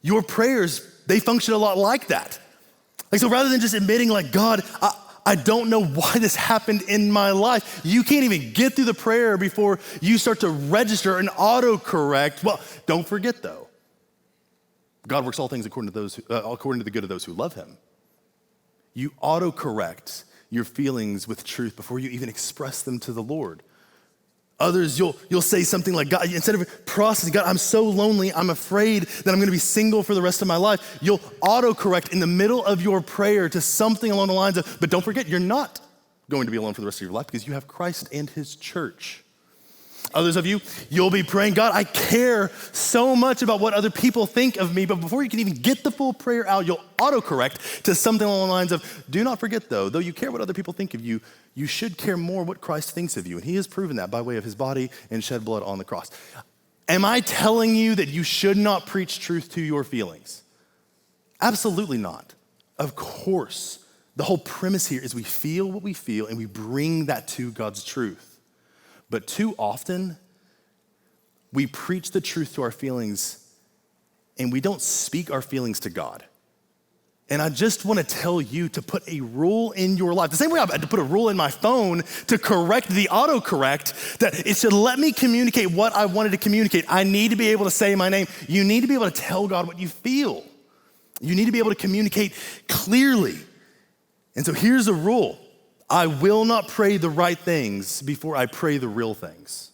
Your prayers, they function a lot like that. Like, so rather than just admitting like, God, I don't know why this happened in my life. You can't even get through the prayer before you start to register and autocorrect. Well, don't forget though, God works all things according to the good of those who love him. You autocorrect your feelings with truth before you even express them to the Lord. Others, you'll say something like, God, instead of processing, God, I'm so lonely, I'm afraid that I'm gonna be single for the rest of my life. You'll autocorrect in the middle of your prayer to something along the lines of, but don't forget, you're not going to be alone for the rest of your life because you have Christ and his church. Others of you, you'll be praying, God, I care so much about what other people think of me, but before you can even get the full prayer out, you'll autocorrect to something along the lines of, do not forget though you care what other people think of you, you should care more what Christ thinks of you. And he has proven that by way of his body and shed blood on the cross. Am I telling you that you should not preach truth to your feelings? Absolutely not. Of course. The whole premise here is we feel what we feel and we bring that to God's truth. But too often, we preach the truth to our feelings and we don't speak our feelings to God. And I just wanna tell you to put a rule in your life. The same way I had to put a rule in my phone to correct the autocorrect, that it should let me communicate what I wanted to communicate. I need to be able to say my name. You need to be able to tell God what you feel. You need to be able to communicate clearly. And so here's a rule. I will not pray the right things before I pray the real things.